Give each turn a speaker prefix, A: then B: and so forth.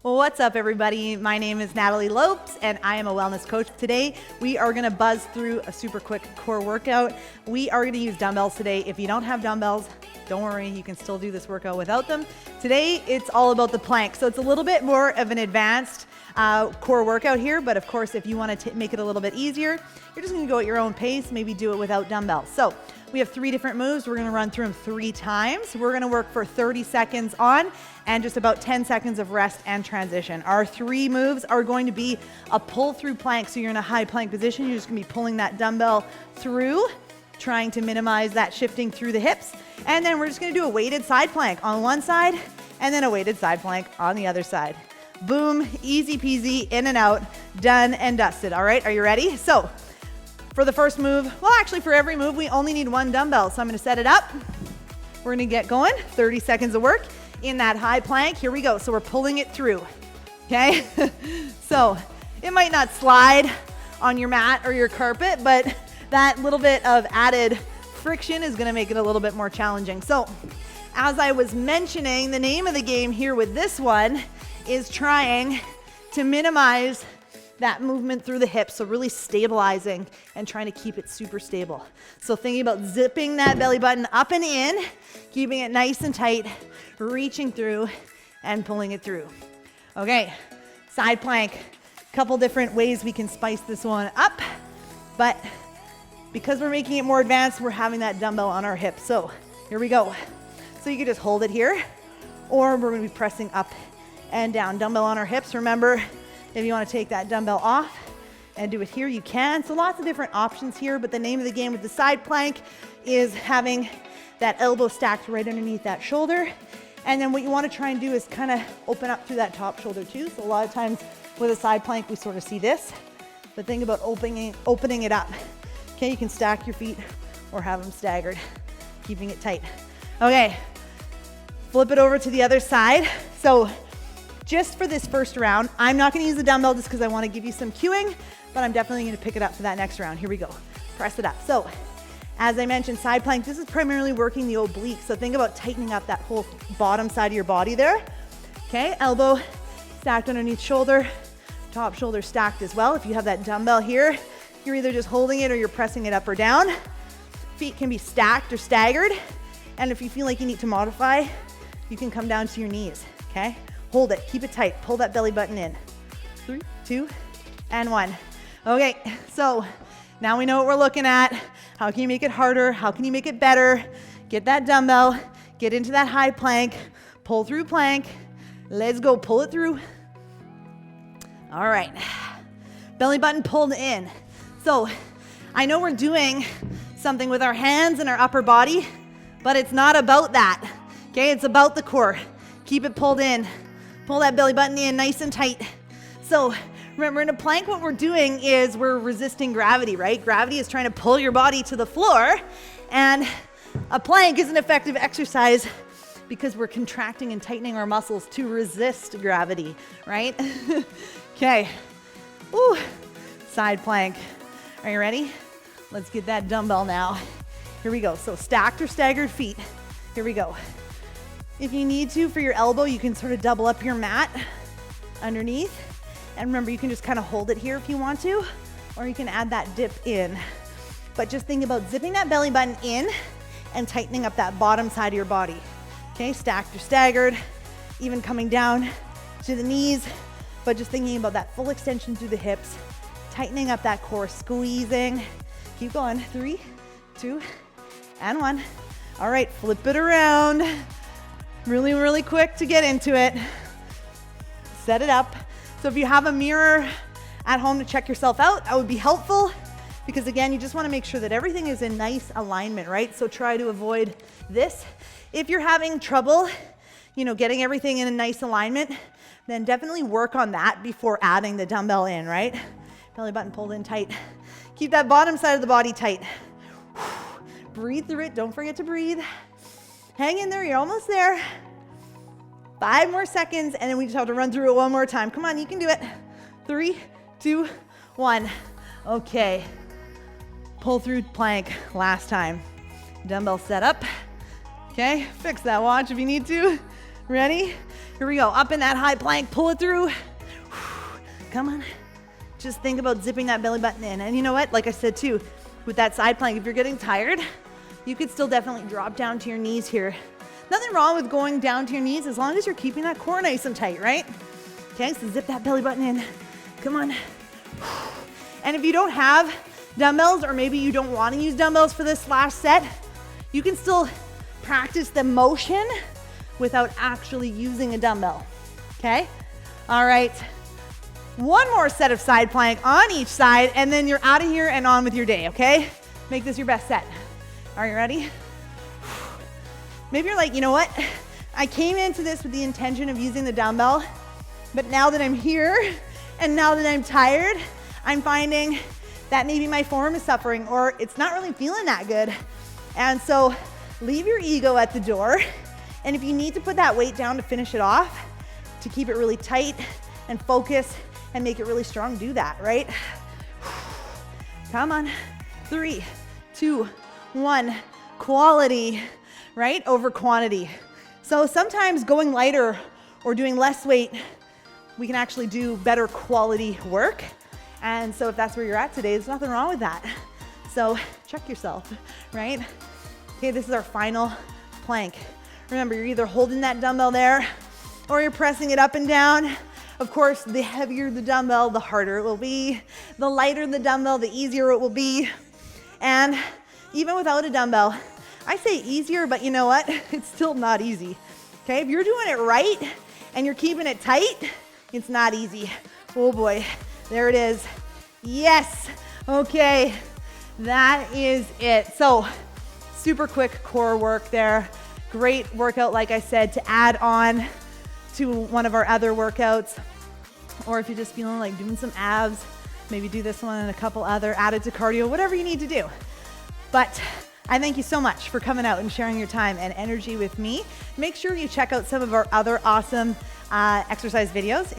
A: What's up, everybody? My name is Natalie Lopes, and I am a wellness coach. Today, we are gonna buzz through a super quick core workout. We are gonna use dumbbells today. If you don't have dumbbells, don't worry, you can still do this workout without them. Today, it's all about the plank. So it's a little bit more of an advanced core workout here, but of course, if you wanna make it a little bit easier, you're just gonna go at your own pace, maybe do it without dumbbells. So we have 3 different moves. We're gonna run through them 3 times. We're gonna work for 30 seconds on and just about 10 seconds of rest and transition. Our 3 moves are going to be a pull through plank. So you're in a high plank position. You're just gonna be pulling that dumbbell through, trying to minimize that shifting through the hips. And then we're just gonna do a weighted side plank on one side and then a weighted side plank on the other side. Boom, easy peasy, in and out, done and dusted. All right, are you ready? So for the first move, well, actually for every move, we only need 1 dumbbell. So I'm gonna set it up. We're gonna get going, 30 seconds of work in that high plank. Here we go. So we're pulling it through, okay? So it might not slide on your mat or your carpet, but that little bit of added friction is gonna make it a little bit more challenging. So as I was mentioning, the name of the game here with this one is trying to minimize that movement through the hips, so really stabilizing and trying to keep it super stable. So thinking about zipping that belly button up and in, keeping it nice and tight, reaching through and pulling it through. Okay, side plank. Couple different ways we can spice this one up, but because we're making it more advanced, we're having that dumbbell on our hip. So here we go. So you can just hold it here, or we're gonna be pressing up and down. Dumbbell on our hips. Remember, if you want to take that dumbbell off and do it here, you can. So lots of different options here, but the name of the game with the side plank is having that elbow stacked right underneath that shoulder. And then what you want to try and do is kind of open up through that top shoulder too. So a lot of times with a side plank, we sort of see this, but think about opening it up. Okay, you can stack your feet or have them staggered, keeping it tight. Okay, flip it over to the other side. So just for this first round, I'm not gonna use the dumbbell just because I wanna give you some cueing, but I'm definitely gonna pick it up for that next round. Here we go, press it up. So, as I mentioned, side plank, this is primarily working the obliques. So think about tightening up that whole bottom side of your body there. Okay, elbow stacked underneath shoulder, top shoulder stacked as well. If you have that dumbbell here, you're either just holding it or you're pressing it up or down. Feet can be stacked or staggered. And if you feel like you need to modify, you can come down to your knees, okay? Hold it, keep it tight, pull that belly button in. 3, 2, and 1. Okay, so now we know what we're looking at. How can you make it harder? How can you make it better? Get that dumbbell, get into that high plank, pull through plank. Let's go, pull it through. All right, belly button pulled in. So I know we're doing something with our hands and our upper body, but it's not about that, okay? It's about the core. Keep it pulled in. Pull that belly button in nice and tight. So remember, in a plank, what we're doing is we're resisting gravity, right? Gravity is trying to pull your body to the floor, and a plank is an effective exercise because we're contracting and tightening our muscles to resist gravity, right? Okay. Ooh, side plank. Are you ready? Let's get that dumbbell now. Here we go. So stacked or staggered feet. Here we go. If you need to, for your elbow, you can sort of double up your mat underneath. And remember, you can just kind of hold it here if you want to, or you can add that dip in. But just think about zipping that belly button in and tightening up that bottom side of your body. Okay, stacked or staggered, even coming down to the knees, but just thinking about that full extension through the hips, tightening up that core, squeezing. Keep going, 3, 2, and 1. All right, flip it around. Really, really quick to get into it. Set it up. So if you have a mirror at home to check yourself out, that would be helpful because again, you just want to make sure that everything is in nice alignment, right? So try to avoid this. If you're having trouble, getting everything in a nice alignment, then definitely work on that before adding the dumbbell in, right? Belly button pulled in tight. Keep that bottom side of the body tight. Breathe through it. Don't forget to breathe. Hang in there, you're almost there. 5 more seconds, and then we just have to run through it one more time. Come on, you can do it. 3, 2, 1. Okay. Pull through plank last time. Dumbbell set up. Okay, fix that watch if you need to. Ready? Here we go, up in that high plank, pull it through. Come on. Just think about zipping that belly button in. And you know what, like I said too, with that side plank, if you're getting tired, you could still definitely drop down to your knees here. Nothing wrong with going down to your knees as long as you're keeping that core nice and tight, right? Okay, so zip that belly button in. Come on. And if you don't have dumbbells, or maybe you don't want to use dumbbells for this last set, you can still practice the motion without actually using a dumbbell, okay? All right, one more set of side plank on each side, and then you're out of here and on with your day, okay? Make this your best set. Are you ready? Maybe you're like, you know what? I came into this with the intention of using the dumbbell, but now that I'm here and now that I'm tired, I'm finding that maybe my form is suffering or it's not really feeling that good. And so leave your ego at the door. And if you need to put that weight down to finish it off, to keep it really tight and focus and make it really strong, do that, right? Come on. 3, 2, 1. Quality, right? Over quantity. So sometimes going lighter or doing less weight, we can actually do better quality work. And so if that's where you're at today, there's nothing wrong with that. So check yourself, right? Okay, this is our final plank. Remember, you're either holding that dumbbell there or you're pressing it up and down. Of course, the heavier the dumbbell, the harder it will be. The lighter the dumbbell, the easier it will be. And even without a dumbbell, I say easier, but you know what? It's still not easy. Okay, if you're doing it right and you're keeping it tight, it's not easy. Oh boy, there it is. Yes, okay, that is it. So super quick core work there. Great workout, like I said, to add on to one of our other workouts. Or if you're just feeling like doing some abs, maybe do this one and a couple other, add it to cardio, whatever you need to do. But I thank you so much for coming out and sharing your time and energy with me. Make sure you check out some of our other awesome exercise videos.